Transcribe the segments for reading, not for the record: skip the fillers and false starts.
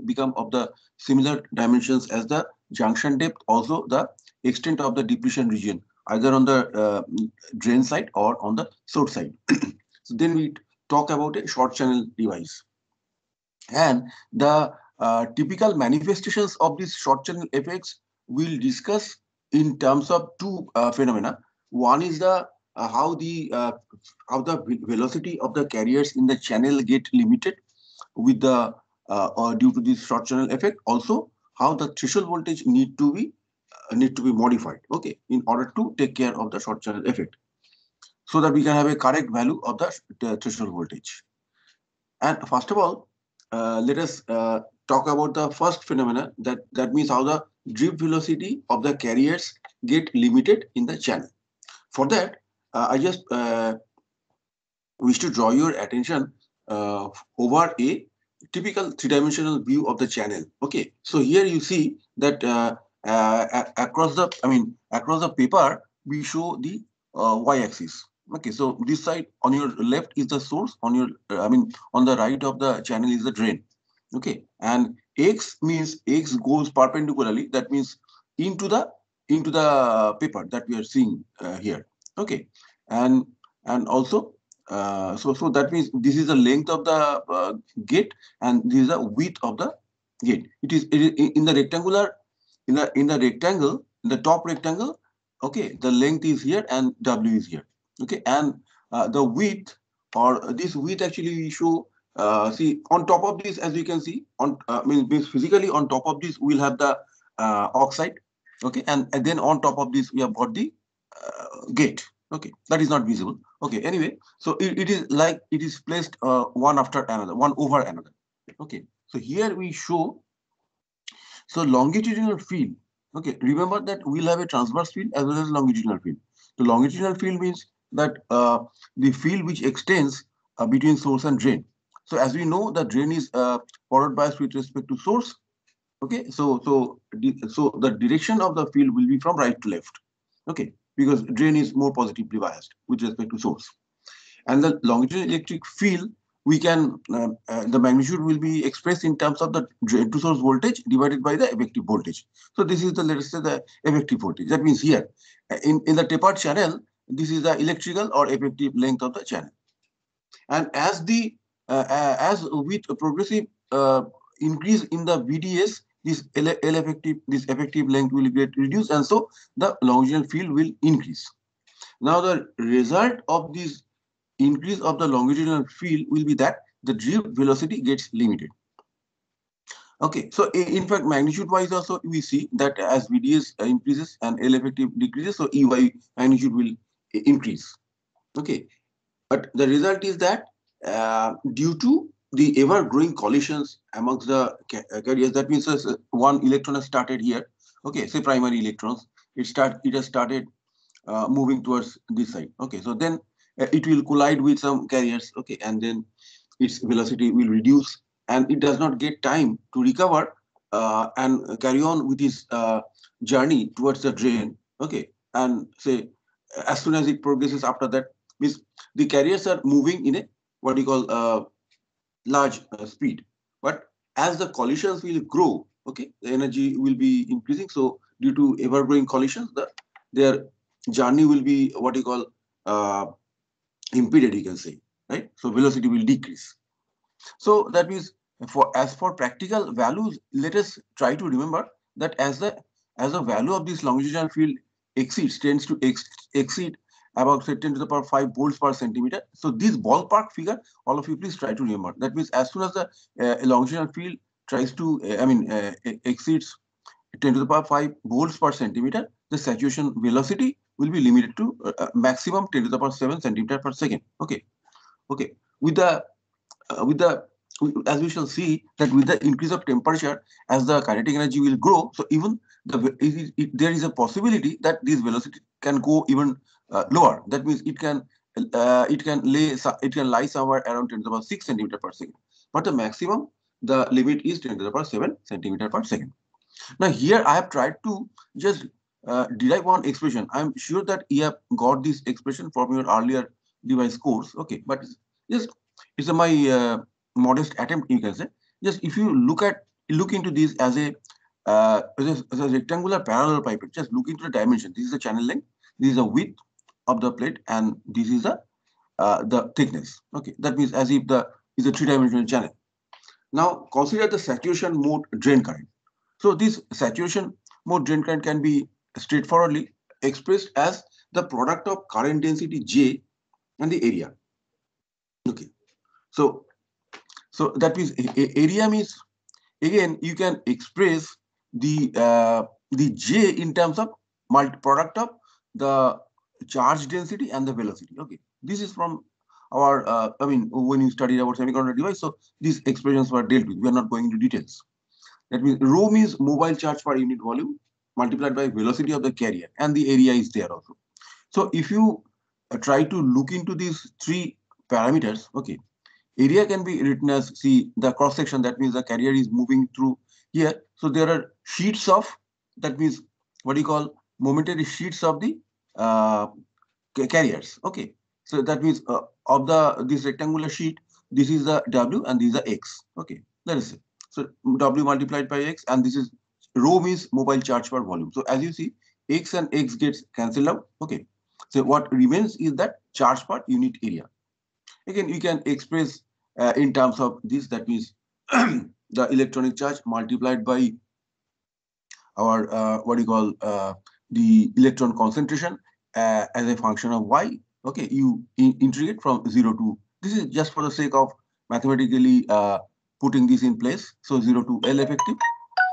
become of the similar dimensions as the junction depth, also the extent of the depletion region, either on the drain side or on the source side. So then we talk about a short channel device. And the typical manifestations of these short channel effects we'll discuss in terms of two phenomena. One is the how the velocity of the carriers in the channel get limited with the due to this short channel effect. Also, how the threshold voltage need to be modified. Okay, in order to take care of the short channel effect, so that we can have a correct value of the threshold voltage. And first of all, let us talk about the first phenomena, that means how the drift velocity of the carriers get limited in the channel. For that, I just wish to draw your attention over a typical three-dimensional view of the channel. Okay, so here you see that across the paper we show the y-axis. Okay, so this side on your left is the source, on your on the right of the channel is the drain. Okay, and x means x goes perpendicularly. That means into the paper that we are seeing here. Okay, and also so that means this is the length of the gate, and this is the width of the gate. It is in the rectangular, in the rectangle, in the top rectangle. Okay, the length is here and w is here. Okay, and the width, or this width actually we show, see on top of this, as you can see, on means physically on top of this we'll have the oxide. Okay, and then on top of this we have got the gate. Okay, that is not visible. Okay, anyway, so it is like it is placed one after another, one over another. Okay, so here we show, so longitudinal field. Okay, remember that we'll have a transverse field as well as longitudinal field. The longitudinal field means that the field which extends between source and drain. So as we know, the drain is forward bias with respect to source. Okay, so the direction of the field will be from right to left. Okay, because drain is more positively biased with respect to source. And the longitudinal electric field, we can the magnitude will be expressed in terms of the drain to source voltage divided by the effective voltage. So this is the, let us say, the effective voltage. That means here in the tapered channel, this is the electrical or effective length of the channel. And as with a progressive increase in the VDS, this effective length will get reduced, and so the longitudinal field will increase. Now the result of this increase of the longitudinal field will be that the drift velocity gets limited. Okay, so in fact, magnitude wise also we see that as VDS increases and L effective decreases, so EY magnitude will increase. Okay, but the result is that due to the ever-growing collisions amongst the carriers, that means one electron has started here. Okay, say primary electrons, it has started moving towards this side. Okay, so then it will collide with some carriers. Okay, and then its velocity will reduce, and it does not get time to recover and carry on with its journey towards the drain. Okay, and say as soon as it progresses after that, means the carriers are moving in a what you call large speed. But as the collisions will grow, okay, the energy will be increasing. So due to ever-growing collisions, their journey will be what you call impeded, you can say, right? So velocity will decrease. So that means for practical values, let us try to remember that as the value of this longitudinal field tends to exceed about say 10 to the power 5 volts per centimeter. So this ballpark figure, all of you please try to remember. That means as soon as the longitudinal field tries to exceeds 10 to the power 5 volts per centimeter, the saturation velocity will be limited to maximum 10 to the power 7 centimeter per second. Okay, okay. With the as we shall see that with the increase of temperature, as the kinetic energy will grow, so even there is a possibility that this velocity can go even lower. That means it can lie somewhere around 10 to the power 6 centimeter per second. But the maximum, the limit is 10 to the power 7 centimeter per second. Now here I have tried to just derive one expression. I'm sure that you have got this expression from your earlier device course. Okay, but just it's my modest attempt, you can say. Just if you look at look into this as a rectangular parallel pipe. Just look into the dimension. This is the channel length. This is the width of the plate, and this is the thickness. Okay, that means as if the is a three-dimensional channel. Now consider the saturation mode drain current. So this saturation mode drain current can be straightforwardly expressed as the product of current density J and the area. Okay, so that means area means, again you can express the J in terms of product of the charge density and the velocity. Okay, this is from our I mean, when you studied about semiconductor device, so these expressions were dealt with. We are not going into details. That means rho means mobile charge per unit volume multiplied by velocity of the carrier, and the area is there also. So if you try to look into these three parameters, okay, area can be written as, see, the cross section, that means the carrier is moving through here. So there are sheets of, that means what you call momentary sheets of the uh, carriers. Okay, so that means of this rectangular sheet, this is the W and this is the X. Okay, that is it. So W multiplied by X, and this is rho means mobile charge per volume. So as you see, X and X gets cancelled out. Okay, so what remains is that charge per unit area. Again, you can express in terms of this, that means the electronic charge multiplied by our what do you call the electron concentration as a function of y. Okay, you integrate from 0 to, this is just for the sake of mathematically putting this in place. So 0 to L effective,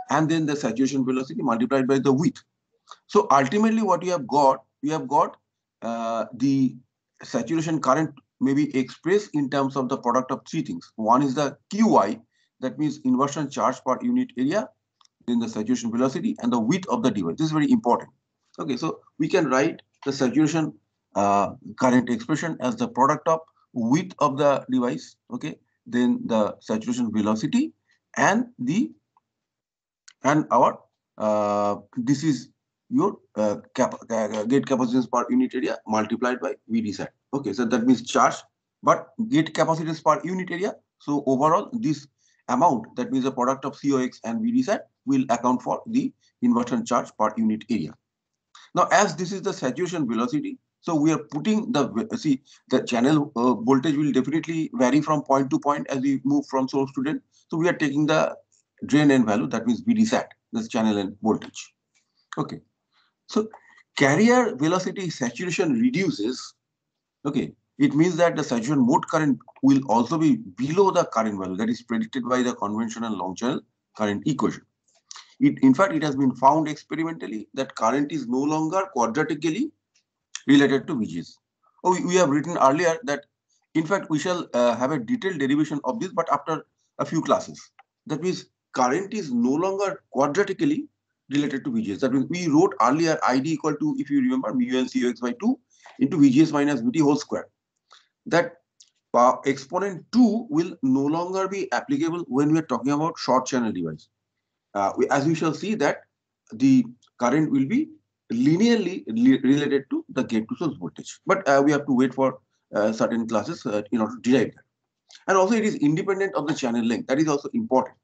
and then the saturation velocity multiplied by the width. So ultimately what you have got the saturation current may be expressed in terms of the product of three things. One is the Qy, that means inversion charge per unit area, then the saturation velocity and the width of the device. This is very important. Okay, so we can write the saturation current expression as the product of width of the device, okay, then the saturation velocity and our this is your gate capacitance per unit area multiplied by VD sat. Okay, so that means charge, but gate capacitance per unit area. So overall, this amount, that means the product of COX and VD sat, will account for the inversion charge per unit area. Now, as this is the saturation velocity, so we are putting the channel voltage will definitely vary from point to point as we move from source to drain. So we are taking the drain end value, that means VD sat, this channel end voltage. Okay, so carrier velocity saturation reduces. Okay, it means that the saturation mode current will also be below the current value that is predicted by the conventional long channel current equation. In fact, it has been found experimentally that current is no longer quadratically related to VGS. Oh, we have written earlier that, in fact, we shall have a detailed derivation of this, but after a few classes. That means current is no longer quadratically related to VGS. That means we wrote earlier ID equal to, if you remember, mu n COX by 2 into VGS minus VT whole square. That exponent 2 will no longer be applicable when we are talking about short channel device. As we shall see that the current will be linearly related to the gate to source voltage. But we have to wait for certain classes in order to derive that. And also it is independent of the channel length. That is also important.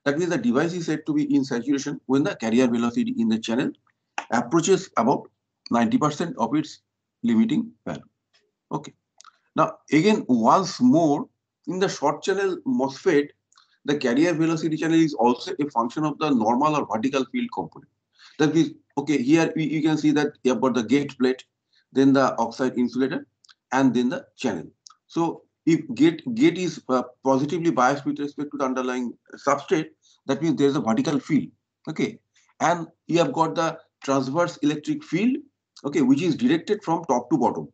That means the device is said to be in saturation when the carrier velocity in the channel approaches about 90% of its limiting value. Okay. Now, again, once more, in the short channel MOSFET, the carrier velocity channel is also a function of the normal or vertical field component. That means, okay, here you can see that you have got the gate plate, then the oxide insulator, and then the channel. So if gate is positively biased with respect to the underlying substrate, that means there is a vertical field. Okay, and you have got the transverse electric field, okay, which is directed from top to bottom,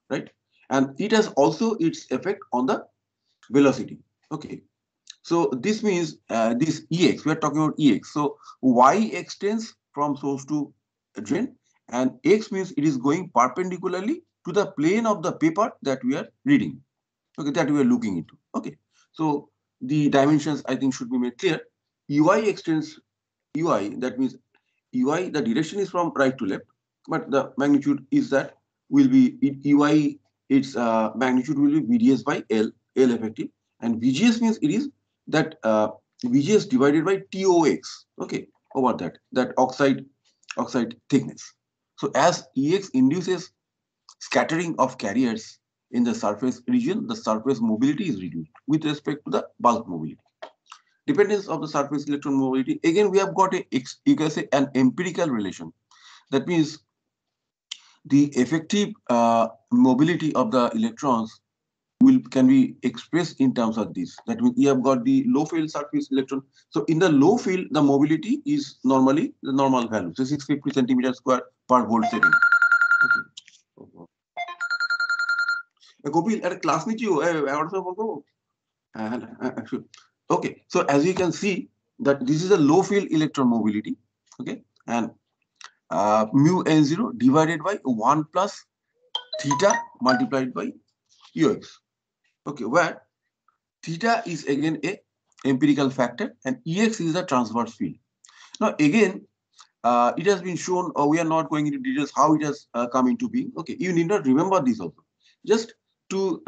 right? And it has also its effect on the velocity. Okay, so this means this Ex, we are talking about Ex. So Y extends from source to drain, and X means it is going perpendicularly to the plane of the paper that we are reading. Okay, that we are looking into. Okay, so the dimensions I think should be made clear. Ui extends Ui, that means Ui, the direction is from right to left, but the magnitude is that will be Ui, its magnitude will be VDS by L effective, and VGS means it is that VGS divided by TOX, okay, over that oxide thickness. So as EX induces scattering of carriers in the surface region, the surface mobility is reduced with respect to the bulk mobility. Dependence of the surface electron mobility. Again, we have got you can say an empirical relation. That means the effective mobility of the electrons can be expressed in terms of this. That means you have got the low field surface electron. So in the low field, the mobility is normally the normal value. So 650 centimeter square per volt second. Okay. Gopil, at a class nichi ho, okay. So as you can see that this is a low field electron mobility. Okay. And mu n0 divided by 1 plus theta multiplied by ux. Okay, where theta is again a empirical factor and ex is the transverse field. Now again, it has been shown, we are not going into details how it has come into being. Okay, you need not remember this also. Just to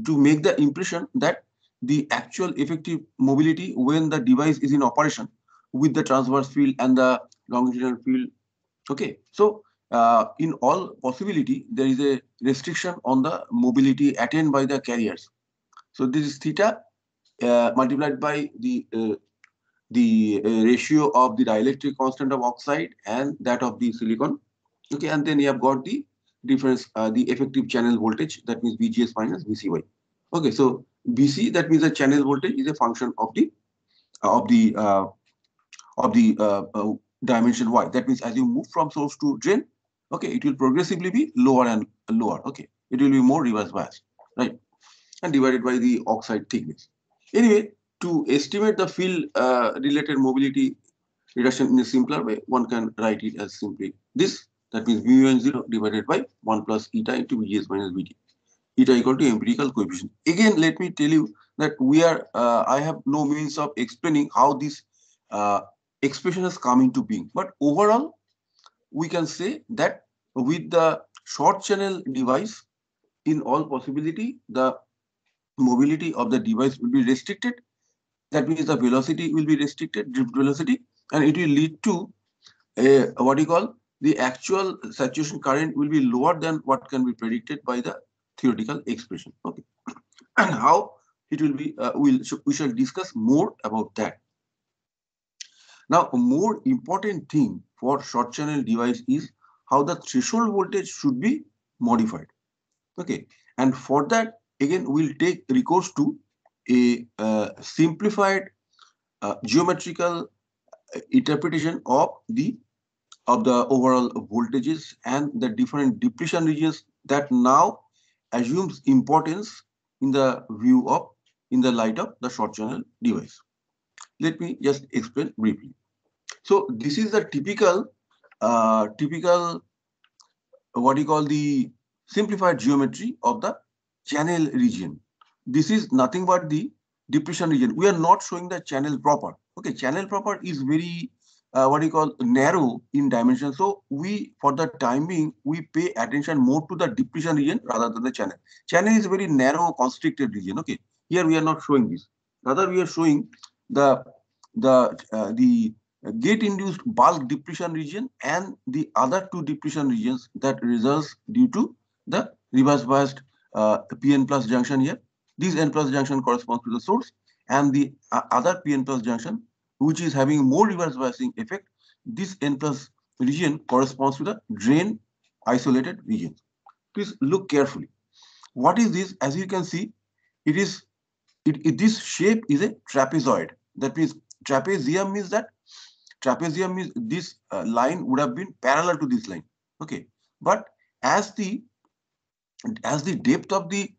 make the impression that the actual effective mobility when the device is in operation with the transverse field and the longitudinal field. Okay, so in all possibility, there is a restriction on the mobility attained by the carriers. So this is theta multiplied by the ratio of the dielectric constant of oxide and that of the silicon. Okay, and then you have got the difference, the effective channel voltage, that means VGS minus VCY. Okay, so BC, that means the channel voltage is a function of the of the uh, of the dimension Y. That means as you move from source to drain, okay, it will progressively be lower and lower. Okay, it will be more reverse biased, right? And divided by the oxide thickness. Anyway, to estimate the field related mobility reduction in a simpler way, one can write it as simply this. That means mu0 divided by 1 plus eta into Vgs minus Vt. Eta equal to empirical coefficient. Again, let me tell you that I have no means of explaining how this uh, expression has come into being. But overall, we can say that with the short channel device, in all possibility, the mobility of the device will be restricted. That means the velocity will be restricted, drift velocity, and it will lead to a what you call the actual saturation current will be lower than what can be predicted by the theoretical expression. Okay, and how it will be, we shall discuss more about that. Now, a more important thing for short channel device is how the threshold voltage should be modified. Okay, and for that, again, we'll take recourse to a simplified geometrical interpretation of the overall voltages and the different depletion regions that now assumes importance in the in the light of the short channel device. Let me just explain briefly. So this is the typical what you call the simplified geometry of the channel region. This is nothing but the depletion region. We are not showing the channel proper. Okay, channel proper is very what you call narrow in dimension. So we, for the time being, we pay attention more to the depletion region rather than the channel. Channel is a very narrow constricted region. Okay, here we are not showing this. Rather, we are showing the the gate induced bulk depletion region and the other two depletion regions that results due to the reverse biased PN plus junction here. This N plus junction corresponds to the source, and the other PN plus junction, which is having more reverse biasing effect, this N plus region corresponds to the drain isolated region. Please look carefully. What is this? As you can see, this shape is a trapezoid. That means trapezium means that this line would have been parallel to this line. Okay, but as the depth of the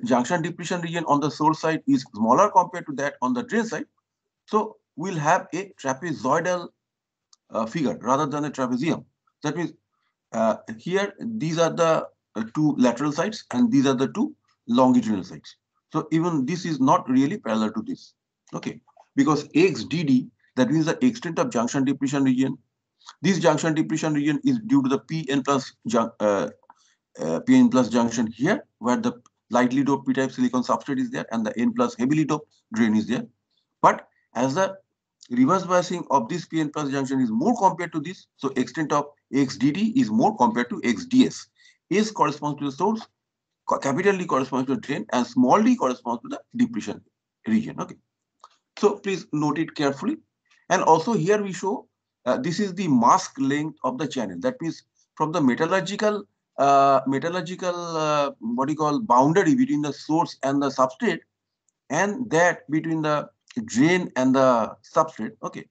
junction depletion region on the source side is smaller compared to that on the drain side, so we'll have a trapezoidal figure rather than a trapezium. That means here these are the two lateral sides and these are the two longitudinal sides. So even this is not really parallel to this. Okay, because xdd, that means the extent of junction depletion region. This junction depletion region is due to the PN plus junction here, where the lightly doped p-type silicon substrate is there and the N plus heavily doped drain is there. But As the reverse biasing of this PN plus junction is more compared to this, so extent of XDD is more compared to XDS. S corresponds to the source, capital D corresponds to the drain, and small d corresponds to the depletion region. Okay. So please note it carefully. And also here we show this is the mask length of the channel. That means from the metallurgical what you call boundary between the source and the substrate, and that between the drain and the substrate. Okay,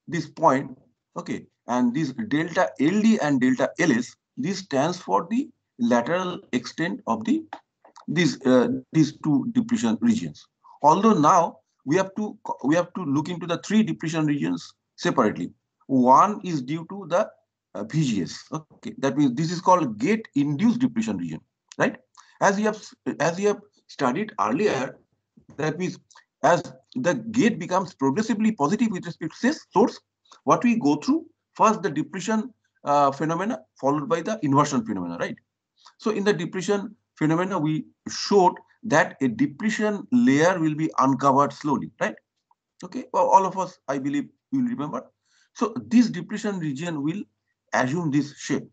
this point. Okay, and this delta LD and delta LS. This stands for the lateral extent of the these two depletion regions. Although now we have to look into the three depletion regions separately. One is due to the VGS. Okay, that means this is called gate induced depletion region, right? As you have studied earlier, that means as the gate becomes progressively positive with respect to this source, what we go through first the depletion phenomena followed by the inversion phenomena, right? So in the depletion phenomena, we showed that a depletion layer will be uncovered slowly, right? Okay, well, all of us, I believe, will remember. So this depletion region will assume this shape.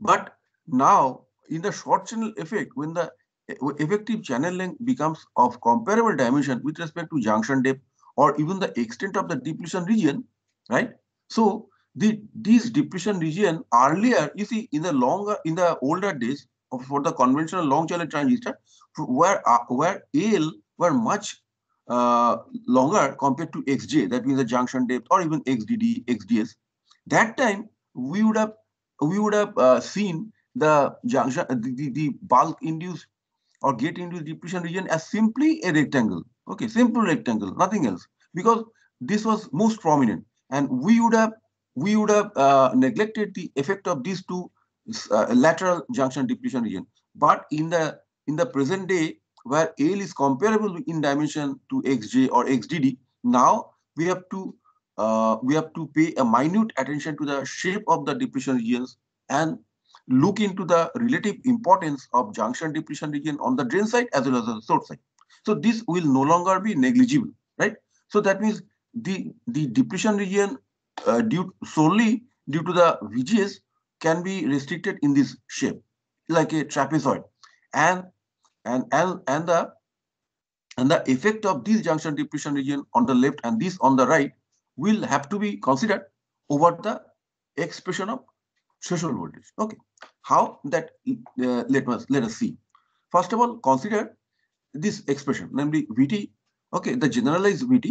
But now, in the short channel effect, when the effective channel length becomes of comparable dimension with respect to junction depth or even the extent of the depletion region, right? So these depletion region earlier, you see, in the older days for the conventional long channel transistor, where AL were much longer compared to XJ, that means the junction depth, or even XDD, XDS. That time we would have seen the junction, the bulk induced or gate induced depletion region as simply a rectangle. Okay, simple rectangle, nothing else, because this was most prominent, and we would have neglected the effect of these two lateral junction depletion region. But in the present day, where AL is comparable in dimension to XJ or XDD, now we have to pay a minute attention to the shape of the depletion regions and look into the relative importance of junction depletion region on the drain side as well as the source side. So this will no longer be negligible, right? So that means the depletion region solely due to the VGS can be restricted in this shape, like a trapezoid, and and and and the and the effect of this junction depletion region on the left and this on the right will have to be considered over the expression of threshold voltage. Okay, how that let us see. First of all, consider this expression, namely Vt. Okay, the generalized Vt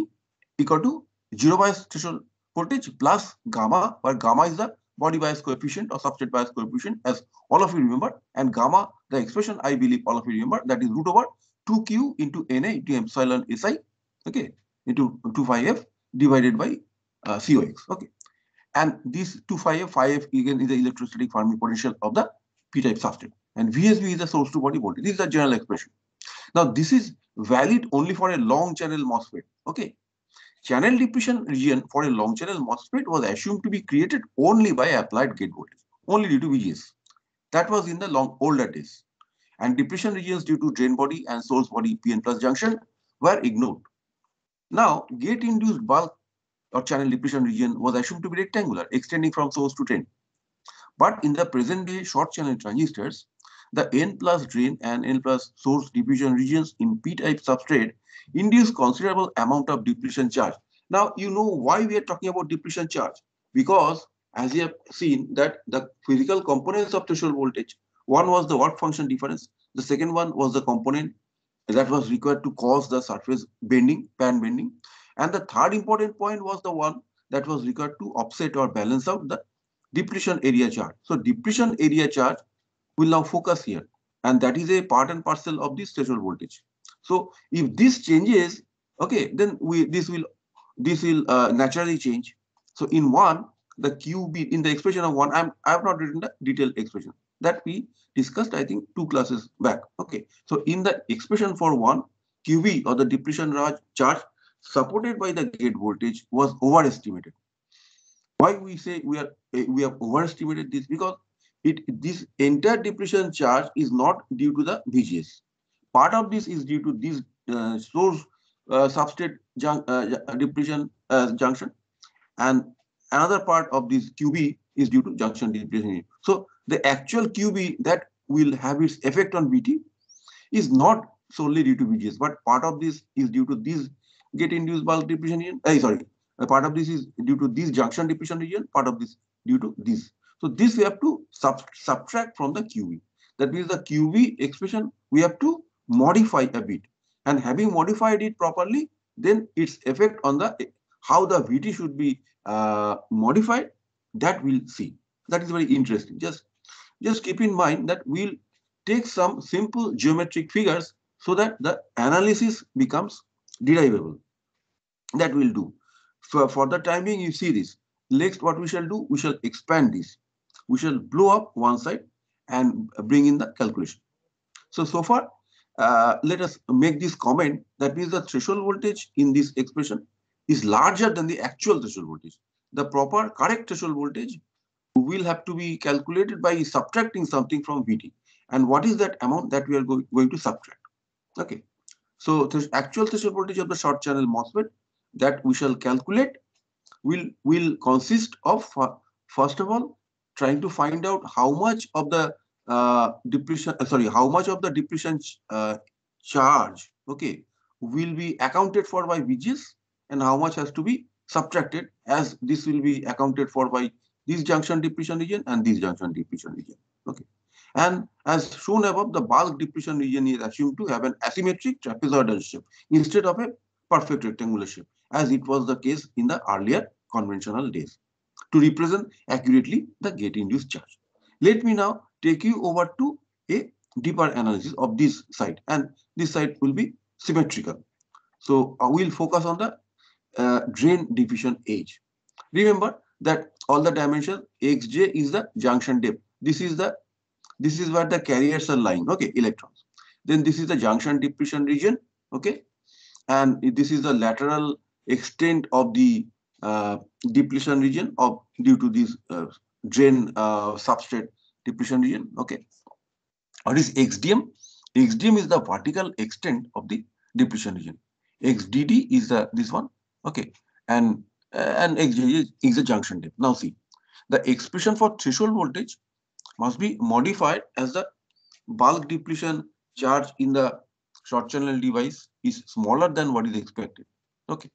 equal to zero bias threshold voltage plus gamma, where gamma is the body bias coefficient or substrate bias coefficient, as all of you remember, and gamma, the expression I believe all of you remember, that is root over 2q into Na into epsilon Si, okay, into 2 phi f divided by Cox. Okay, and this 2 phi f again is the electrostatic Fermi potential of the p-type substrate, and VSB is the source to body voltage. This is the general expression. Now this is valid only for a long channel MOSFET. Okay, channel depletion region for a long channel MOSFET was assumed to be created only by applied gate voltage, only due to VGS. That was in the older days. And depletion regions due to drain body and source body PN plus junction were ignored. Now, gate-induced bulk or channel depletion region was assumed to be rectangular, extending from source to drain. But in the present day short channel transistors, the N plus drain and N plus source depletion regions in P-type substrate induce considerable amount of depletion charge. Now, you know why we are talking about depletion charge? Because as you have seen that the physical components of threshold voltage, one was the work function difference, the second one was the component that was required to cause the surface bending, pan bending, and the third important point was the one that was required to offset or balance out the depletion area charge. So depletion area charge will now focus here, and that is a part and parcel of this threshold voltage. So if this changes, okay, then this will naturally change. So in one, the QB in the expression of one, I have not written the detailed expression that we discussed, I think, 2 classes back. Okay, so in the expression for one, QB or the depletion charge supported by the gate voltage was overestimated. Why we say we have overestimated this? Because this entire depletion charge is not due to the VGS. Part of this is due to this source substrate depletion junction, and another part of this QB is due to junction depletion. So the actual QB that will have its effect on VT is not solely due to VGS, but part of this is due to this get induced bulk depletion region. Sorry, a part of this is due to this junction depletion region, part of this due to this. So this we have to subtract from the QV. That means the QV expression we have to modify a bit, and having modified it properly, then its effect on the how the VT should be modified, that we'll see. That is very interesting. Just keep in mind that we'll take some simple geometric figures so that the analysis becomes derivable. That we'll do. For the time being, you see this. Next, what we shall do, we shall expand this. We shall blow up one side and bring in the calculation. So far, let us make this comment. That means the threshold voltage in this expression is larger than the actual threshold voltage. The proper correct threshold voltage will have to be calculated by subtracting something from VT. And what is that amount that we are going to subtract? Okay. So the actual threshold voltage of the short channel MOSFET that we shall calculate will consist of, first of all, trying to find out how much of the how much of the depletion charge, okay, will be accounted for by VGS, and how much has to be subtracted, as this will be accounted for by this junction depletion region and this junction depletion region. Okay. And as shown above, the bulk depletion region is assumed to have an asymmetric trapezoidal shape instead of a perfect rectangular shape, as it was the case in the earlier conventional days, to represent accurately the gate-induced charge. Let me now take you over to a deeper analysis of this side, and this side will be symmetrical. So I will focus on the drain diffusion edge. Remember that all the dimensions xj is the junction depth. This is where the carriers are lying, okay, electrons. Then this is the junction depletion region, okay, and this is the lateral extent of the depletion region of due to this drain substrate depletion region, okay. What is XDM? XDM is the vertical extent of the depletion region. XDD is the this one, okay, and XJ is the junction depth. Now see, the expression for threshold voltage must be modified as the bulk depletion charge in the short channel device is smaller than what is expected. Okay.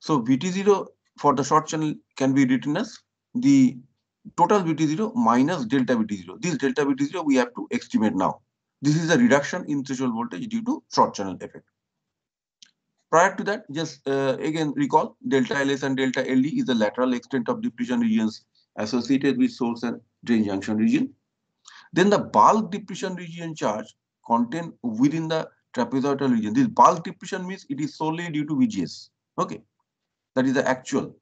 So VT0 for the short channel can be written as the total VT0 minus delta VT0. This delta VT0 we have to estimate now. This is a reduction in threshold voltage due to short channel effect. Prior to that, just again recall delta LS and delta LD is the lateral extent of depletion regions associated with source and drain junction region. Then the bulk depletion region charge contained within the trapezoidal region. This bulk depletion means it is solely due to VGS. Okay, that is the actual.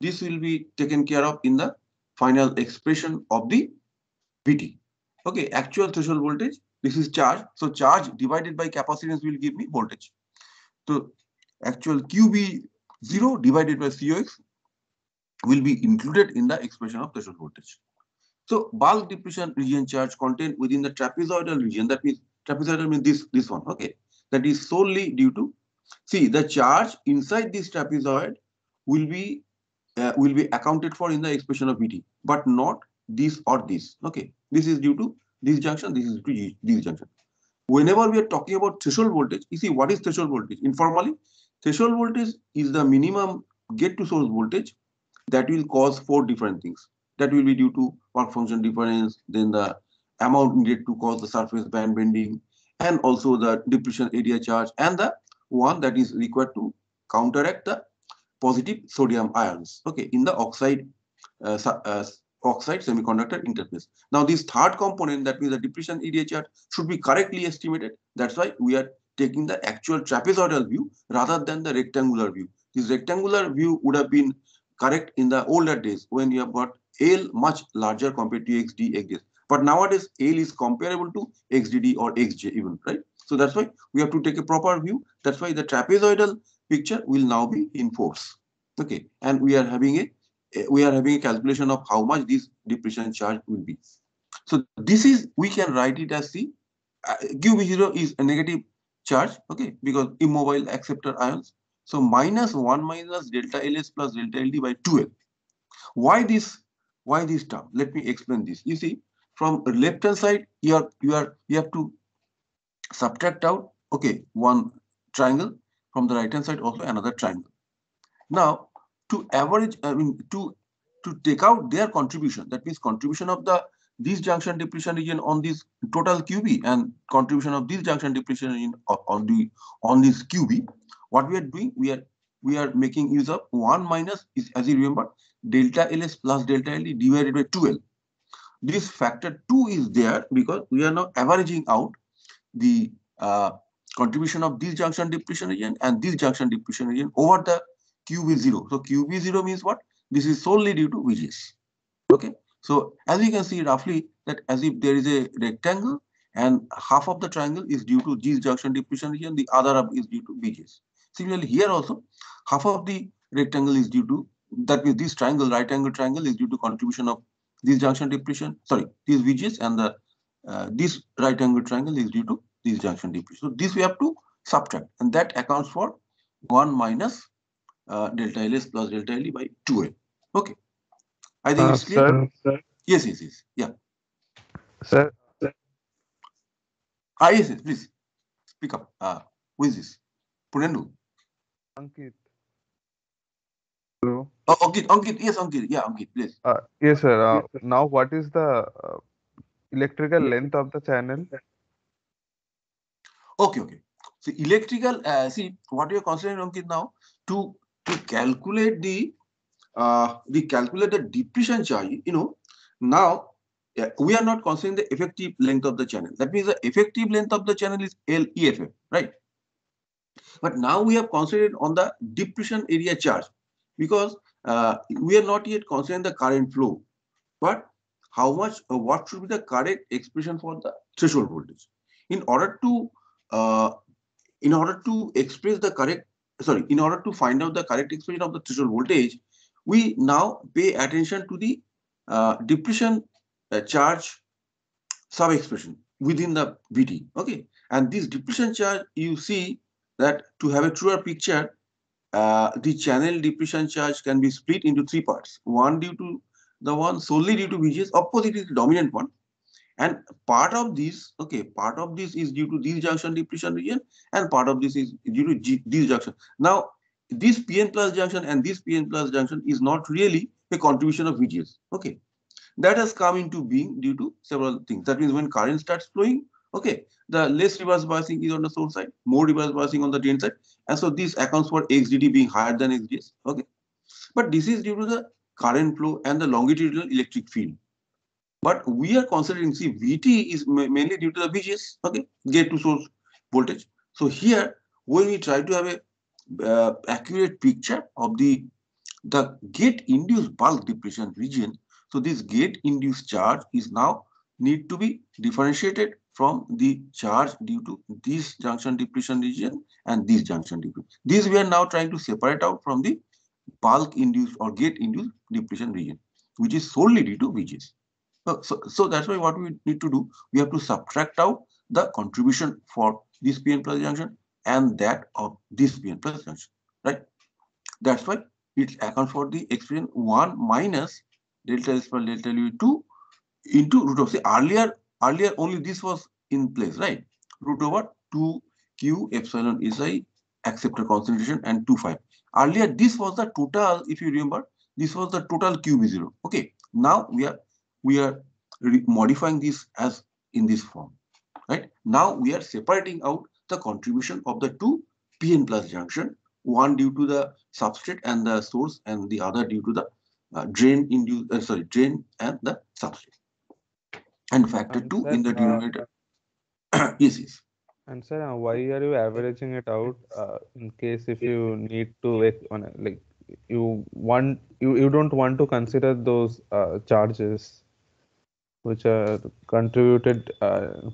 This will be taken care of in the final expression of the VT. Okay, actual threshold voltage. This is charge. So charge divided by capacitance will give me voltage. So actual QB0 divided by COX will be included in the expression of threshold voltage. So bulk depletion region charge contained within the trapezoidal region, that means trapezoidal means this one, okay, that is solely due to, see, the charge inside this trapezoid will be accounted for in the expression of VT, but not this or this. Okay, this is due to this junction, this is due to this junction. Whenever we are talking about threshold voltage, you see what is threshold voltage? Informally, threshold voltage is the minimum gate to source voltage that will cause 4 different things. That will be due to work function difference, then the amount needed to cause the surface band bending, and also the depletion area charge, and the one that is required to counteract the positive sodium ions, okay, in the oxide semiconductor interface. Now this third component, that means the depletion area charge, should be correctly estimated. That's why we are taking the actual trapezoidal view rather than the rectangular view. This rectangular view would have been correct in the older days when you have got L much larger compared to XD, XD. But nowadays L is comparable to XDD or XJ even, right? So that's why we have to take a proper view. That's why the trapezoidal picture will now be in force. Okay, and we are having a calculation of how much this depletion charge will be. So this is, we can write it as the QB0 is a negative charge, okay, because immobile acceptor ions. So minus 1 minus delta LS plus delta LD by 2L. Why this? Why this term? Let me explain this. You see, from left hand side, you have to subtract out, okay, one triangle. From the right hand side also another triangle. Now, to average, I mean, to take out their contribution, that means contribution of the this junction depletion region on this total QB and contribution of this junction depletion region on this QB. What we are doing, we are making use of 1 minus is, as you remember, delta LS plus delta LD divided by 2L. This factor 2 is there because we are now averaging out the contribution of this junction depletion region and this junction depletion region over the QB0. So QB0 means what? This is solely due to VGS. Okay. So as you can see roughly that as if there is a rectangle and half of the triangle is due to this junction depletion region, the other half is due to VGS. Similarly, here also half of the rectangle is due to, that means this triangle, right angle triangle, is due to contribution of this junction depletion, sorry, this VGS, and the this right angle triangle is due to this junction depletion. So this we have to subtract, and that accounts for 1 minus delta LS plus delta LD by 2A. Okay. I think it's clear. Sir, Yes, yes, yes. Yeah. sir, Yes, yes. Please speak up. Who is this? Punendu. Ankit. Hello. Oh, Ankit. Ankit. Yes, Ankit. Yeah, Ankit. Please. Yes, sir. Now, what is the electrical length of the channel? Okay, okay. So electrical. See what you are considering, Ankit, now to calculate the calculate the depletion charge. You know, now we are not considering the effective length of the channel. That means the effective length of the channel is LEFF, right? But now we have concentrated on the depletion area charge because we are not yet considering the current flow, but how much, what should be the correct expression for the threshold voltage. In order to uh, express the correct, sorry, in order to find out the correct expression of the threshold voltage, we now pay attention to the depletion charge sub expression within the VT. Okay, and this depletion charge, you see that to have a truer picture, the channel depletion charge can be split into three parts. One due to the one solely due to VGS, opposite is the dominant one, and part of this, okay, part of this is due to this junction depletion region, and part of this is due to this junction. Now, this PN plus junction and this PN plus junction is not really a contribution of VGS. Okay, that has come into being due to several things. That means when current starts flowing, okay, the less reverse biasing is on the source side, more reverse biasing on the drain side, and so this accounts for XDD being higher than XDS. Okay, but this is due to the current flow and the longitudinal electric field. But we are considering, see, VT is mainly due to the VGS, okay, gate to source voltage. So here, when we try to have a accurate picture of the gate induced bulk depletion region, so this gate induced charge is now need to be differentiated from the charge due to this junction depletion region and this junction depletion. This we are now trying to separate out from the bulk induced or gate induced depletion region, which is solely due to VGS. So that's why what we need to do, we have to subtract out the contribution for this PN plus junction and that of this PN plus junction, right? That's why it accounts for the expression 1 minus delta S plus delta L2 into root of, say, earlier only this was in place, right? Root over 2q epsilon SI acceptor concentration and 2,5. Earlier this was the total, if you remember, this was the total QB0. Okay, now we are modifying this as in this form, right? Now we are separating out the contribution of the two PN plus junction, one due to the substrate and the source, and the other due to the drain and the substrate. And factor And 2 sir, in the denominator. Yes, yes. and sir, why are you averaging it out in case if you need to like you don't want to consider those charges which are contributed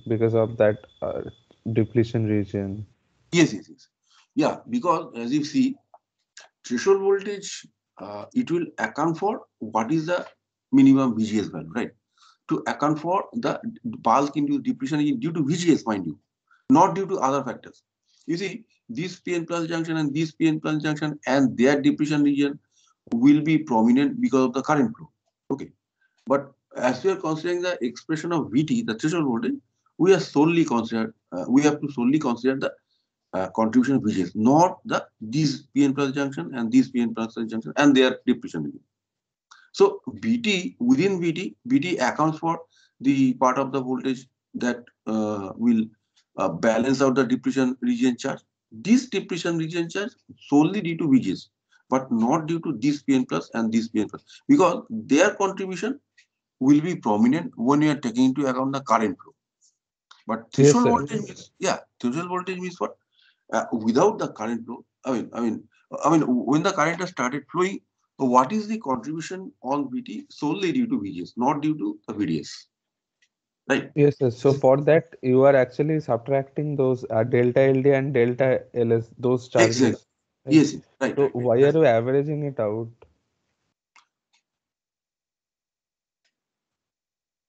because of that depletion region. Yes, yes, yes. Yeah, because as you see, threshold voltage, it will account for what is the minimum VGS value, right? To account for the bulk induced depletion due to VGS, mind you, not due to other factors. You see, this PN plus junction and this PN plus junction and their depletion region will be prominent because of the current flow. Okay. But as we are considering the expression of VT, the threshold voltage, we are solely considered, we have to solely consider the contribution of VGS, not the these PN plus junction and these PN plus junction and their depletion region. So VT, within VT, VT accounts for the part of the voltage that will balance out the depletion region charge. This depletion region charge solely due to VGS, but not due to this PN plus and this PN plus, because their contribution will be prominent when you are taking into account the current flow. But Yes, threshold sir. voltage means, yeah, threshold voltage means what? Without the current flow, when the current has started flowing, what is the contribution on VT solely due to VGS, not due to the VDS, right? Yes, sir. So for that, you are actually subtracting those delta LD and delta LS, those Exactly. charges, right? Yes, right, So right, right. why are you averaging it out?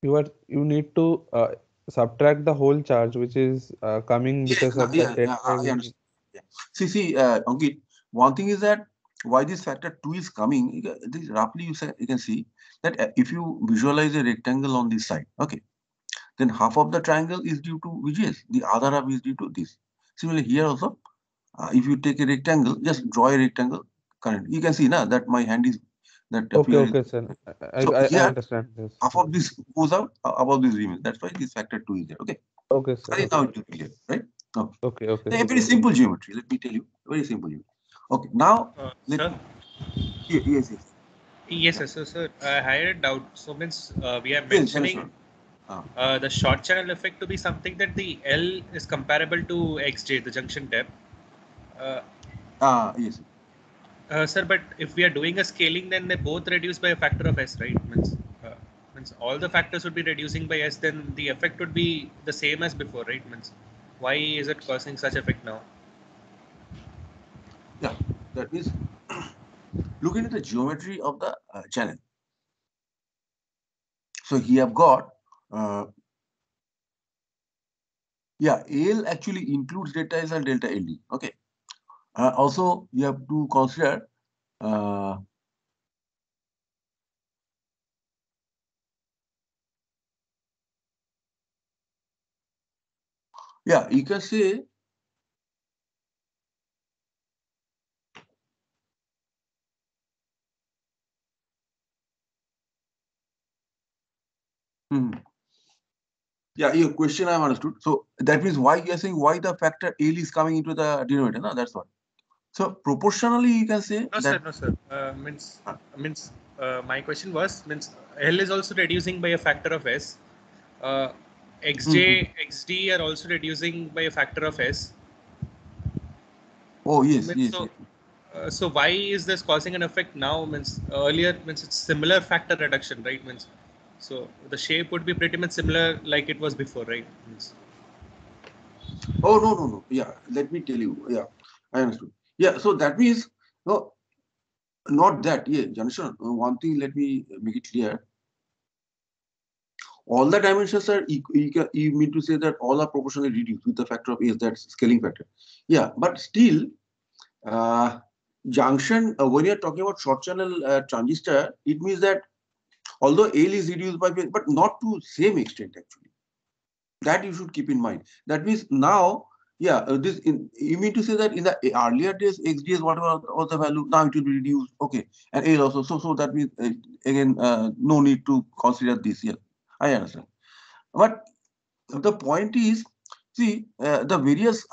You need to subtract the whole charge, which is coming Yes, because of the yeah, delta yeah, I LD. understand. Yeah. See, Ankit, one thing is that why this factor 2 is coming, this roughly you can see that if you visualize a rectangle on this side, okay, then half of the triangle is due to VGS, the other half is due to this. Similarly, here also, if you take a rectangle, just draw a rectangle current. You can see now that my hand is that Okay, figure is. okay, sir. So I here, understand this. half of this goes out, above this remains. That's why this factor 2 is there. Okay. Okay, sir. I think now it will be clear, right? Okay. Okay, okay, A sir. very simple geometry. Let me tell you. Very simple geometry. Okay. Now, let Sir? me. Yes, yes. Yes, Yeah. sir. So, sir, I had a doubt. So, means we are Yes, yes, mentioning sure. the short channel effect to be something that the L is comparable to XJ, the junction depth. Uh, Yes. sir, but if we are doing a scaling, then they both reduce by a factor of S, right? Means all the factors would be reducing by S, then the effect would be the same as before, right? Means why is it causing such effect now? Yeah. That means look into the geometry of the channel. So here I've got, yeah, L actually includes delta S and delta LD. Okay. Also, you have to consider, uh, yeah, you can say, hmm, yeah, your question I've understood. So that means why you're saying why the factor L is coming into the denominator. No, that's what. So proportionally, you can say No, sir. that. No, sir. My question was means L is also reducing by a factor of S. Uh, Mhm. XJ, XD are also reducing by a factor of S. Oh, So yes, means yes, so. yes. So why is this causing an effect now? Means earlier means it's similar factor reduction, right? Means so the shape would be pretty much similar like it was before, right? Means, Oh, no, no, no. Yeah, let me tell you. Yeah, I understood. Yeah, so that means, no, not that. Yeah, Janishan, one thing, let me make it clear. All the dimensions are you mean to say that all are proportionally reduced with the factor of S, that's scaling factor. Yeah, but still, uh, junction, when you're talking about short channel transistor, it means that although L is reduced by, but not to same extent actually. That you should keep in mind. That means now, yeah, you mean to say that in the earlier days, XDS, whatever was the value, now it will be reduced. Okay. And L also. So that means, again, no need to consider this here. I understand. But the point is, see, the various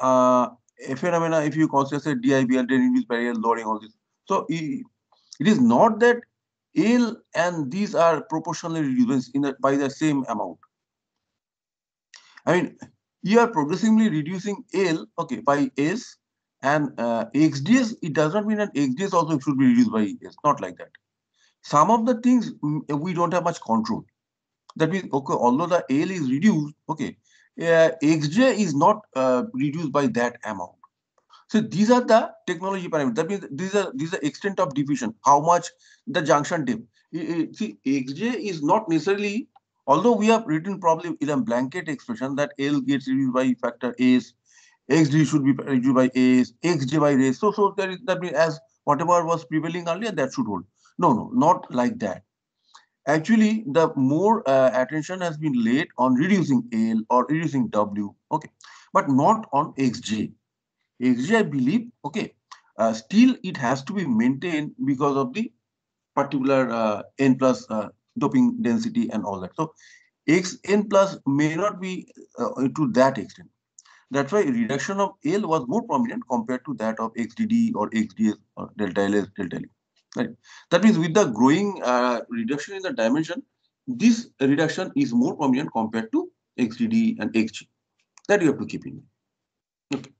phenomena, if you consider, say, DIB and then induced parallel loading, all this. So it is not that L and these are proportionally reduced by the same amount. I mean, you are progressively reducing L, okay, by S, and XDS, it does not mean that XDS also should be reduced by S, not like that. Some of the things we don't have much control. That means, okay, although the L is reduced, okay, XJ is not reduced by that amount. So these are the technology parameters. That means these are extent of diffusion, how much the junction depth. See, XJ is not necessarily, although we have written probably in a blanket expression that L gets reduced by factor S, XD should be reduced by AS, XJ by race. So that means as whatever was prevailing earlier, that should hold. No, not like that. Actually, the more attention has been laid on reducing L or reducing W, okay, but not on XJ. XJ, I believe, okay, still it has to be maintained because of the particular N plus doping density and all that. So XN plus may not be to that extent. That's why reduction of L was more prominent compared to that of XDD or XDS or delta LS, delta L. Right. That means with the growing reduction in the dimension, this reduction is more prominent compared to XDD and XG. That you have to keep in mind. Okay.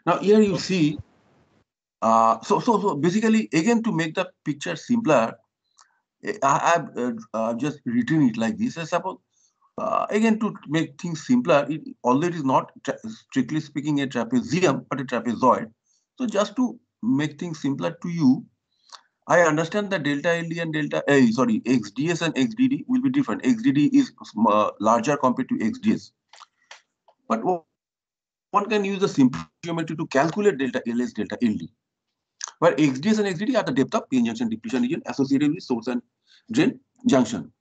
Now here you see, so basically again to make the picture simpler, I have just written it like this. Suppose again to make things simpler, although it is not strictly speaking a trapezium but a trapezoid. So just to make things simpler to you, I understand that delta LD and XDS and XDD will be different. XDD is larger compared to XDS. But one can use the simple geometry to calculate delta LS, delta LD. Where XDS and XDD are the depth of PN junction depletion region associated with source and drain junction.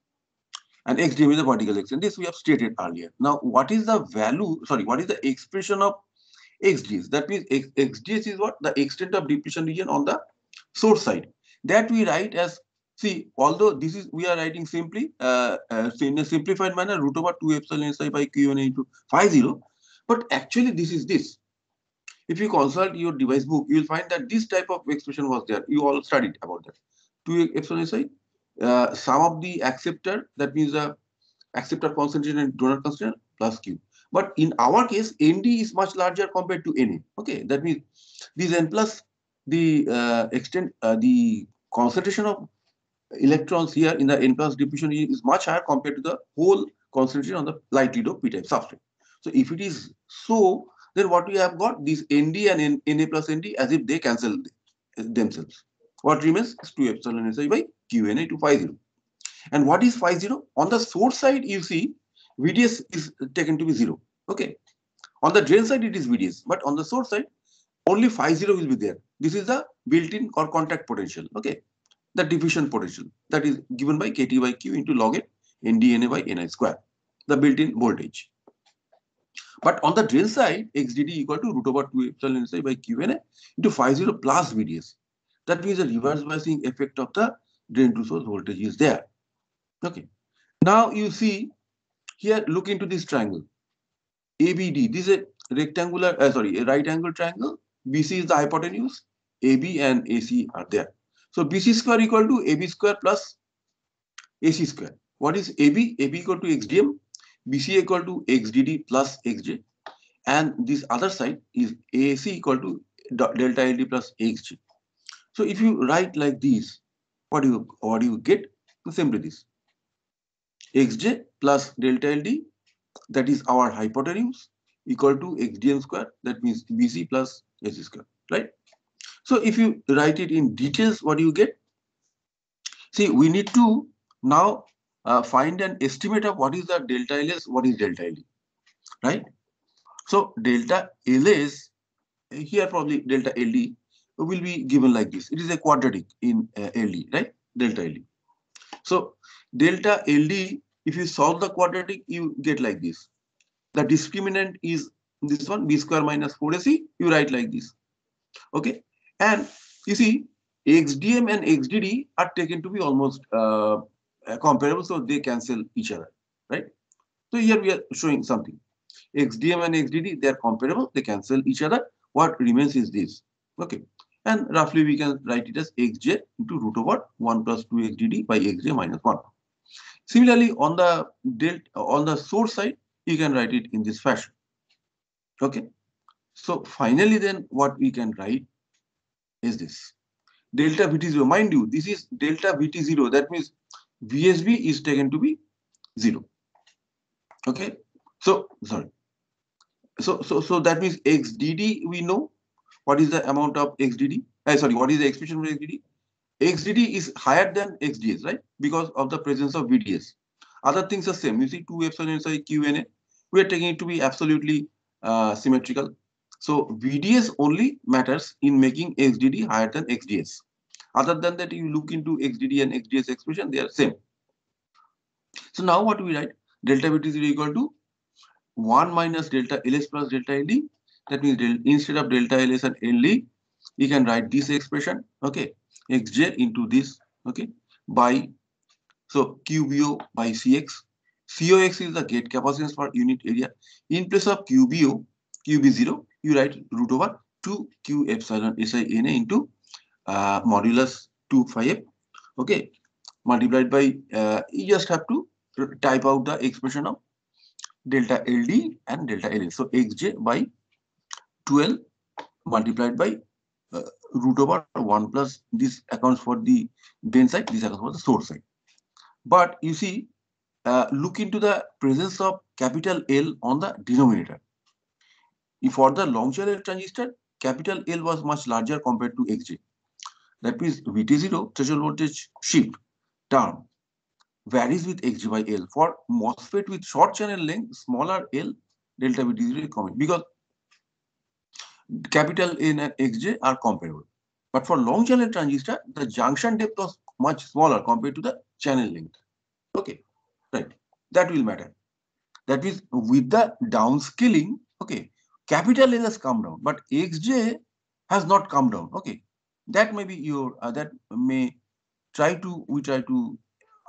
And XDM is the vertical extent. This we have stated earlier. Now, what is the value, what is the expression of XDS? That means XDS is what? The extent of depletion region on the source side. That we write as, see, although this is, we are writing simply, in a simplified manner, root over 2 epsilon SI by Q1 into phi 0. But actually, this is this. If you consult your device book, you will find that this type of expression was there. You all studied about that. 2 epsilon SI, sum of the acceptor, that means the acceptor concentration and donor concentration plus Q. But in our case, ND is much larger compared to NA. Okay, that means this N plus the the concentration of electrons here in the N plus diffusion is much higher compared to the whole concentration on the lightly doped p-type substrate. So if it is so, then what we have got, this ND and Na plus ND as if they cancel themselves. What remains is 2 epsilon Si by Qna to phi 0. And what is phi 0? On the source side, you see VDS is taken to be 0. Okay. On the drain side, it is VDS. But on the source side, only phi 0 will be there. This is the built-in or contact potential. Okay. The diffusion potential that is given by KT by Q into log N NdNA by Ni square. The built-in voltage. But on the drain side, XDD equal to root over 2 epsilon Si by Qna into phi 0 plus VDS. That means the reverse biasing effect of the drain to source voltage is there. Okay. Now you see here, look into this triangle. ABD. This is a rectangular, a right angle triangle. BC is the hypotenuse. AB and AC are there. So BC square equal to AB square plus AC square. What is AB? AB equal to XDM. BC equal to XDD plus XJ. And this other side is AC equal to delta LD plus XJ. So if you write like this, what do you get? Simply this. XJ plus delta LD, that is our hypotenuse, equal to XDM square, that means BC plus AC square, right? So if you write it in details, what do you get? See, we need to now find an estimate of what is the delta LS, what is delta LD, right? So delta LS, here probably delta LD will be given like this. It is a quadratic in LD, right? Delta LD. So delta LD, if you solve the quadratic, you get like this. The discriminant is this one, B square minus 4AC. You write like this. Okay. And you see, XDM and XDD are taken to be almost comparable, so they cancel each other, right? So here we are showing something. XDM and XDD, they are comparable, they cancel each other. What remains is this. Okay. And roughly we can write it as XJ into root over 1 plus 2 XDD by XJ minus 1. Similarly, on the source side, you can write it in this fashion. Okay. So finally, then what we can write is this. Delta VT0, mind you, this is delta VT0. That means VSB is taken to be 0. Okay. So, sorry. So that means XDD, we know what is the amount of XDD. What is the expression for XDD? XDD is higher than XDS, right? Because of the presence of VDS. Other things are same. You see 2 epsilon SI QNA. We are taking it to be absolutely symmetrical. So VDS only matters in making XDD higher than XDS. Other than that, you look into XDD and XDS expression, they are same. So now what we write? Delta VT0 equal to 1 minus delta LS plus delta LD. That means instead of delta LS and LD, you can write this expression, okay, XJ into this, okay, by, so QBO by CX. COX is the gate capacitance per unit area. In place of QBO, QB0, you write root over 2Q epsilon SI NA into modulus 2 phi f, okay, multiplied by, you just have to type out the expression of delta LD and delta LS. So XJ by 12 multiplied by root over 1 plus, this accounts for the drain side, this accounts for the source side. But you see, look into the presence of capital L on the denominator. For the long channel transistor, capital L was much larger compared to XJ. That means VT0 threshold voltage shift term varies with XJ by L. For MOSFET with short channel length, smaller L delta VT0 is common because capital N and XJ are comparable. But for long channel transistor, the junction depth was much smaller compared to the channel length. Okay, right. That will matter. That means with the downscaling, okay, capital L has come down, but XJ has not come down. Okay, that may be your that may we try to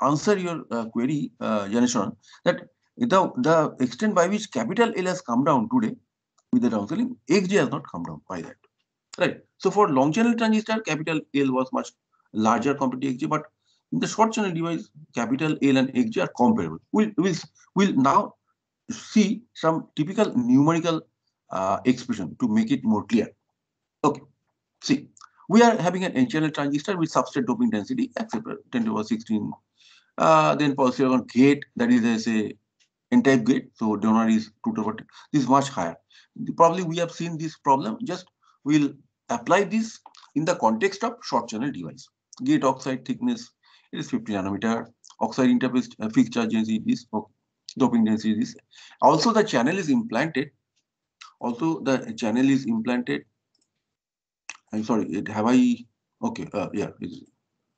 answer your query, Janesh, that the extent by which capital L has come down today with the downscaling, XJ has not come down by that. Right. So for long channel transistor, capital L was much larger compared to XJ, but in the short channel device, capital L and XJ are comparable. We'll now see some typical numerical expression to make it more clear. Okay. See, we are having an N-channel transistor with substrate doping density, except 10 to the power 16. Then polysilicon gate, that is a N-type gate, so donor is 2 to the power. This is much higher. Probably we have seen this problem. Just we'll apply this in the context of short channel device. Gate oxide thickness, it is 50 nanometer. Oxide interface fixed charge density is doping density is. Also the channel is implanted. I'm sorry, have I? Okay, yeah,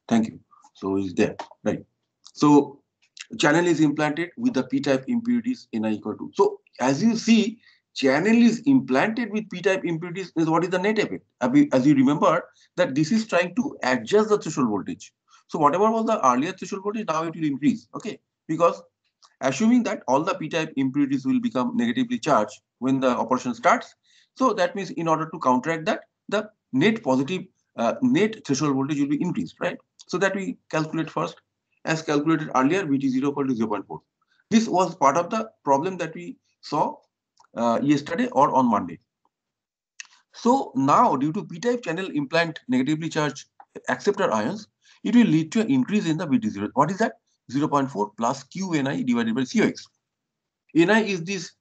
thank you. So it's there, right? So channel is implanted with the p-type impurities Ni equal to. So as you see, channel is implanted with p-type impurities. Is what is the net effect? As you remember that this is trying to adjust the threshold voltage. So whatever was the earlier threshold voltage, now it will increase. Okay, because assuming that all the p-type impurities will become negatively charged when the operation starts. So that means in order to counteract that, the net positive net threshold voltage will be increased, right? So that we calculate first. As calculated earlier, VT0 equal to 0.4. This was part of the problem that we saw yesterday or on Monday. So now, due to p-type channel implant negatively charged acceptor ions, it will lead to an increase in the VT0. What is that? 0.4 plus QNI divided by COX. Ni is this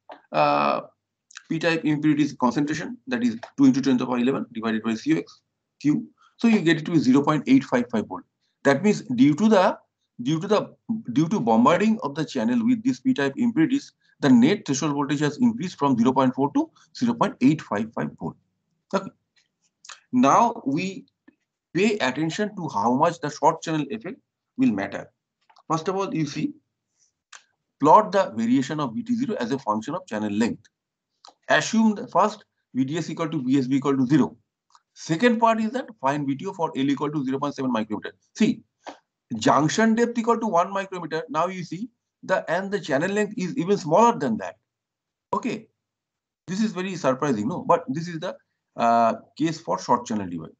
p-type impurities concentration, that is 2 into 10 to the power 11 divided by COX Q. So you get it to 0.855 volt. That means due to bombarding of the channel with this p-type impurities, the net threshold voltage has increased from 0.4 to 0.855 volt. Okay. Now we pay attention to how much the short channel effect will matter. First of all, you see, plot the variation of VT0 as a function of channel length. Assume that first VDS equal to VSB equal to 0. Second part is that find VTO for L equal to 0.7 micrometer. See, junction depth equal to 1 micrometer. Now you see the channel length is even smaller than that. Okay, this is very surprising, no? But this is the case for short channel device.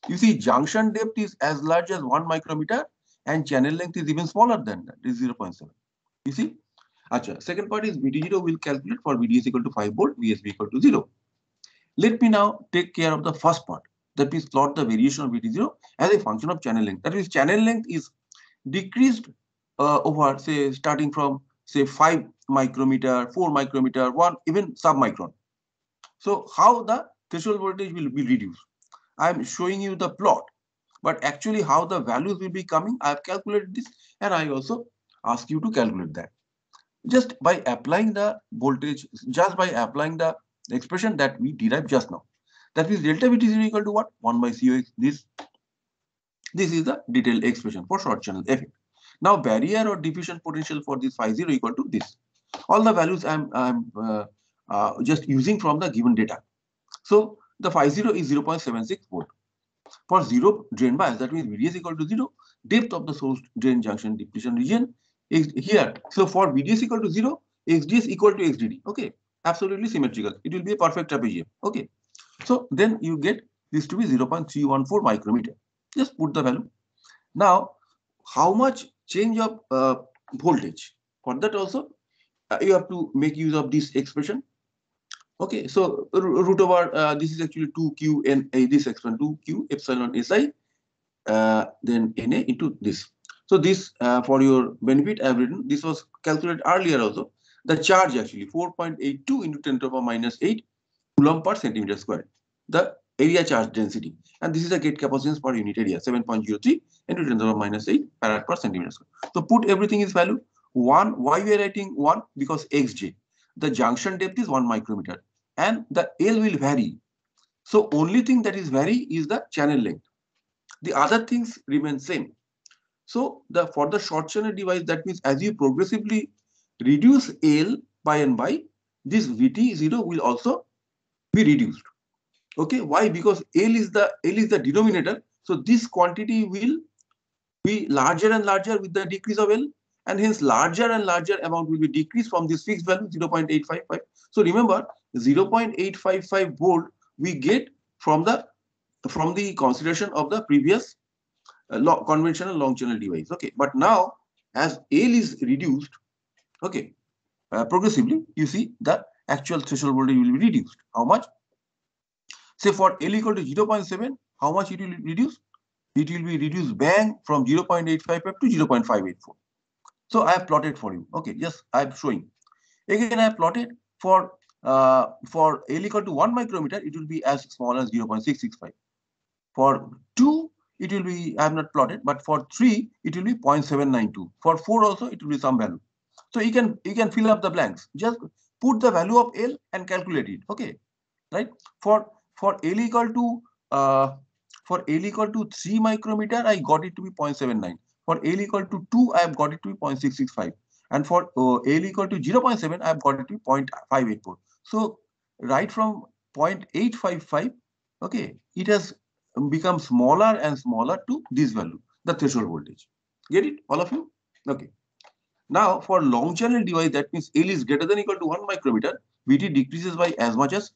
You see, junction depth is as large as 1 micrometer and channel length is even smaller than that. It is 0.7. You see? Achha, second part is VT0 will calculate for VDS equal to 5 volt, VSB equal to 0. Let me now take care of the first part. That is, plot the variation of VT0 as a function of channel length. That is, channel length is decreased over, say, starting from, say, 5 micrometer, 4 micrometer, 1, even submicron. So how the threshold voltage will be reduced? I am showing you the plot, but actually how the values will be coming, I have calculated this, and I also ask you to calculate that. Just by applying the voltage, just by applying the the expression that we derived just now. That means delta VT is equal to what? 1 by COX. This is the detailed expression for short channel effect. Now barrier or diffusion potential for this phi 0 equal to this. All the values I'm just using from the given data. So the phi 0 is 0.76 volt. For zero drain bias, that means VDS equal to 0, depth of the source drain junction depletion region is here. So for VDS equal to 0, XDS equal to XDD. Okay, absolutely symmetrical. It will be a perfect trapezium. Okay, so then you get this to be 0.314 micrometer. Just put the value. Now, how much change of voltage? For that also, you have to make use of this expression. Okay, so root over this is actually 2q and this expression 2q epsilon si then na into this. So this for your benefit I've written, this was calculated earlier also. The charge actually 4.82 into 10 to the power minus 8 coulomb per centimeter square. The area charge density, and this is the gate capacitance per unit area 7.03 into 10 to the power minus 8 farad per centimeter square. So put everything is value 1. Why we are writing 1? Because xj, the junction depth is 1 micrometer and the L will vary. So only thing that is vary is the channel length. The other things remain same. So for the short channel device, that means as you progressively reduce L by and by, this VT0 will also be reduced. Okay, why? Because L is the denominator. So this quantity will be larger and larger with the decrease of L, and hence larger and larger amount will be decreased from this fixed value 0.855. So remember 0.855 volt we get from the consideration of the previous conventional long channel device. Okay, but now as L is reduced, okay, progressively you see the actual threshold voltage will be reduced. How much? Say for L equal to 0.7, how much it will reduce? It will be reduced bang from 0.855 to 0.584. So I have plotted for you. Okay, just I am showing. Again, I have plotted for L equal to 1 micrometer, it will be as small as 0.665. For 2, it will be, I have not plotted, but for 3, it will be 0.792. For 4 also, it will be some value. So you can fill up the blanks. Just put the value of L and calculate it. Okay, right? For L equal to 3 micrometer, I got it to be 0.79. For L equal to 2, I have got it to be 0.665. And for L equal to 0.7, I have got it to be 0.584. So right from 0.855, okay, it has become smaller and smaller to this value, the threshold voltage. Get it, all of you? Okay. Now for long channel device, that means L is greater than or equal to 1 micrometer, VT decreases by as much as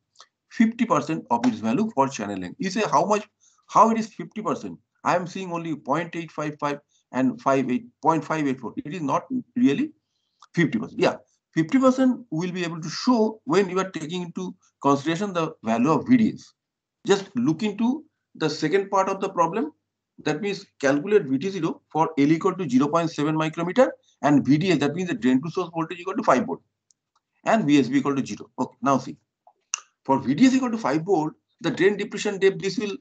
50% of its value for channel length. You say how much? How it is 50%? I am seeing only 0.855 and 0.584. It is not really 50%. Yeah, 50% will be able to show when you are taking into consideration the value of VDS. Just look into the second part of the problem. That means calculate VT0 for L equal to 0.7 micrometer and VDS, that means the drain to source voltage equal to 5 volt and VSB equal to 0. Okay, now see. For VDS equal to 5 volt, the drain depletion depth, this will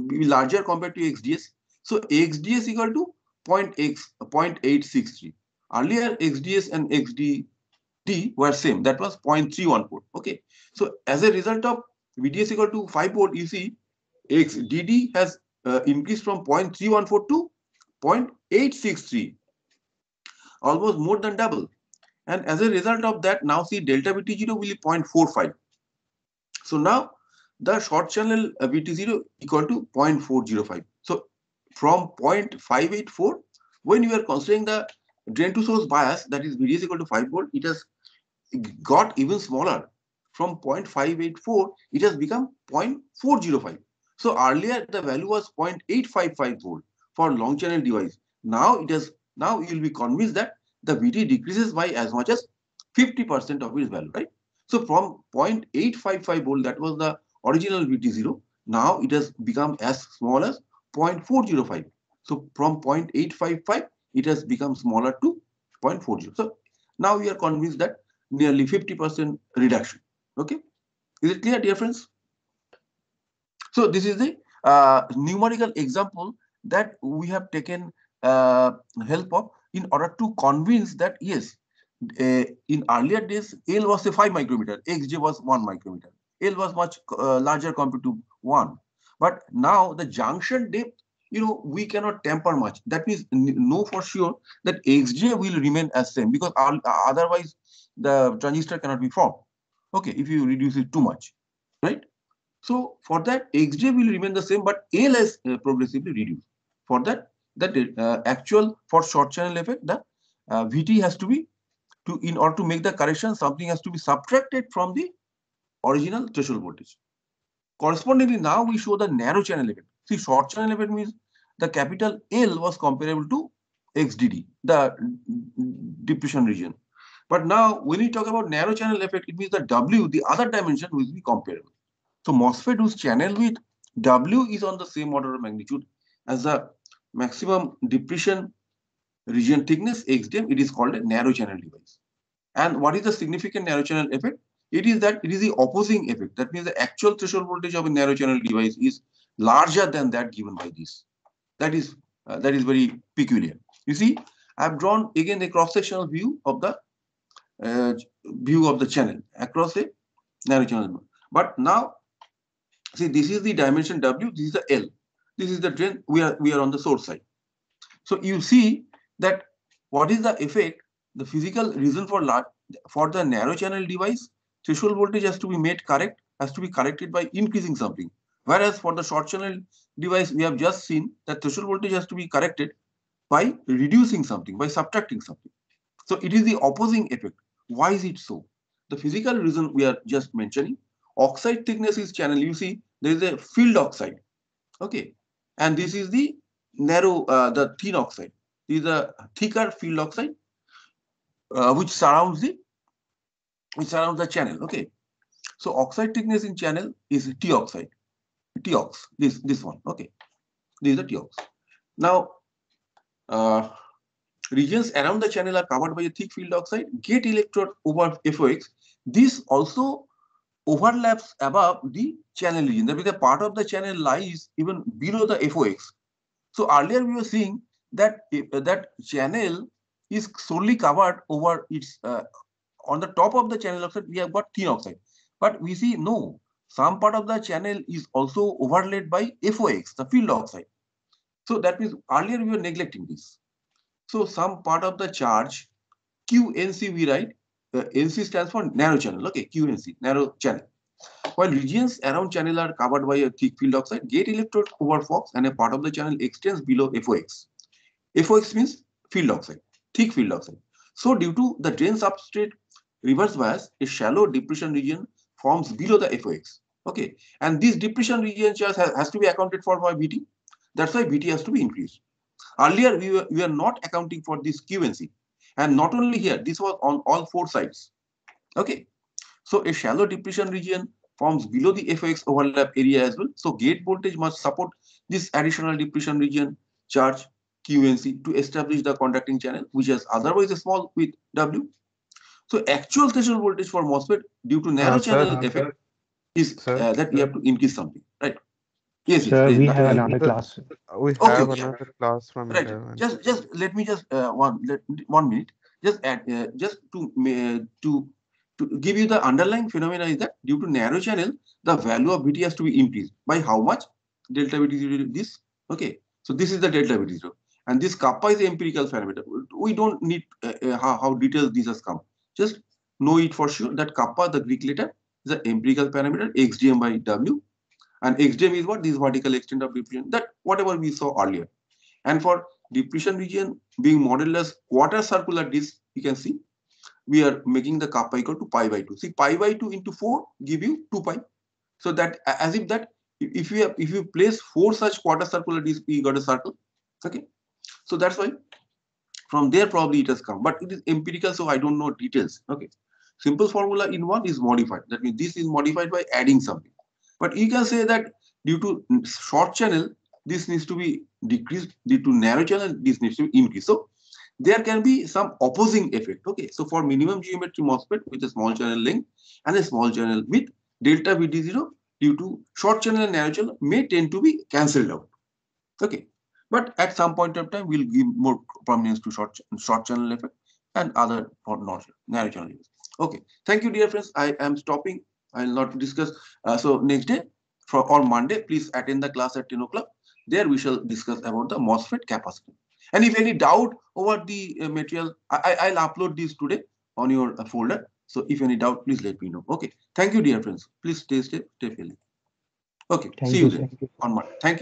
be larger compared to XDS. So XDS equal to 0.863. Earlier XDS and XDD were same. That was 0.314. Okay. So as a result of VDS equal to 5 volt, you see XDD has increased from 0.314 to 0.863. Almost more than double. And as a result of that, now see delta VT0 will be 0.45. So now the short channel VT0 equal to 0.405. So from 0.584, when you are considering the drain to source bias, that is VDS equal to 5 volt, it has got even smaller. From 0.584, it has become 0.405. So earlier the value was 0.855 volt for long channel device. Now you will be convinced that the VT decreases by as much as 50% of its value, right? So from 0.855 volt, that was the original VT0. Now it has become as small as 0.405. So from 0.855, it has become smaller to 0.40. So now we are convinced that nearly 50% reduction. Okay, is it clear, dear friends? So this is the numerical example that we have taken help of in order to convince that yes, in earlier days, L was a 5 micrometer, XJ was 1 micrometer. L was much larger compared to 1. But now the junction depth, we cannot tamper much. That means know for sure that XJ will remain as same, because otherwise the transistor cannot be formed. Okay, if you reduce it too much, right? So for that, XJ will remain the same, but L is progressively reduced. For that, actual for short channel effect, the VT has to be, in order to make the correction, something has to be subtracted from the original threshold voltage. Correspondingly, now we show the narrow channel effect. See, short channel effect means the capital L was comparable to XDD, the depletion region. But now, when we talk about narrow channel effect, it means the W, the other dimension, will be comparable. So MOSFET whose channel width W is on the same order of magnitude as the maximum depletion region thickness XDM, it is called a narrow channel device. And what is the significant narrow channel effect? It is that it is the opposing effect. That means the actual threshold voltage of a narrow channel device is larger than that given by this. That is very peculiar. You see, I have drawn again a cross-sectional view of the channel across a narrow channel. But now, see, this is the dimension W. This is the L. This is the drain. We are on the source side. So you see that what is the effect? The physical reason for the narrow channel device, threshold voltage has to be made correct, has to be corrected by increasing something. Whereas for the short channel device, we have just seen that threshold voltage has to be corrected by reducing something, by subtracting something. So it is the opposing effect. Why is it so? The physical reason we are just mentioning, oxide thickness is channel. You see, there is a field oxide. Okay. And this is the narrow, the thin oxide. This is a thicker field oxide, which surrounds the channel. Okay. So oxide thickness in channel is T oxide. T-ox, this one. Okay. This is the T-ox. Now, regions around the channel are covered by a thick field oxide. Gate electrode over FOX. This also overlaps above the channel region. That means a part of the channel lies even below the FOX. So earlier we were seeing that that channel is solely covered over its on the top of the channel oxide we have got thin oxide, but we see no, some part of the channel is also overlaid by FOX, the field oxide. So that means earlier we were neglecting this. So some part of the charge QNC we write, NC stands for narrow channel. Okay, QNC, narrow channel. While regions around channel are covered by a thick field oxide, gate electrode over FOX and a part of the channel extends below FOX. FOX means field oxide, thick field oxide. So due to the drain substrate reverse bias, a shallow depletion region forms below the FOX. Okay, and this depletion region charge has to be accounted for by VT. That's why VT has to be increased. Earlier, we were not accounting for this QNC. And not only here, this was on all four sides. Okay, so a shallow depletion region forms below the FOX overlap area as well. So gate voltage must support this additional depletion region charge QNC to establish the conducting channel, which is otherwise small with W. So actual threshold voltage for MOSFET due to narrow channel effect is that we have to increase something, right? Yes, Sir, yes, we have another class. We Okay, have okay. another class from Right. 11. Just let me just 1 minute. Just add just to give you the underlying phenomena is that due to narrow channel, the value of VT has to be increased by how much? Delta VT0 this. Okay. So this is the delta VT0, and this kappa is the empirical parameter. We don't need how details these has come. Just know it for sure that kappa, the Greek letter, is the empirical parameter XDM by W. And XDM is what? This vertical extent of depletion, that whatever we saw earlier. And for depletion region being modeled as quarter circular disc, you can see we are making the kappa equal to pi by 2. See, pi by 2 into 4 give you 2 pi. So that as if that if you place 4 such quarter circular discs, you got a circle. Okay. So that's why from there probably it has come, but it is empirical, so I don't know details. Okay. Simple formula in one is modified. That means this is modified by adding something. But you can say that due to short channel, this needs to be decreased. Due to narrow channel, this needs to be increased. So there can be some opposing effect. Okay. So for minimum geometry MOSFET with a small channel length and a small channel width, delta VT0 due to short channel and narrow channel may tend to be cancelled out. Okay. But at some point of time, we'll give more prominence to short channel effect. and other for narrow channel use. Okay, thank you, dear friends. I am stopping. I will not discuss. So next day, on Monday, please attend the class at 10 o'clock. There we shall discuss about the MOSFET capacity. And if any doubt over the material, I'll upload this today on your folder. So if any doubt, please let me know. Okay. Thank you, dear friends. Please stay safe, stay healthy. Okay. Thank See you, you sir. then on Monday. Thank you.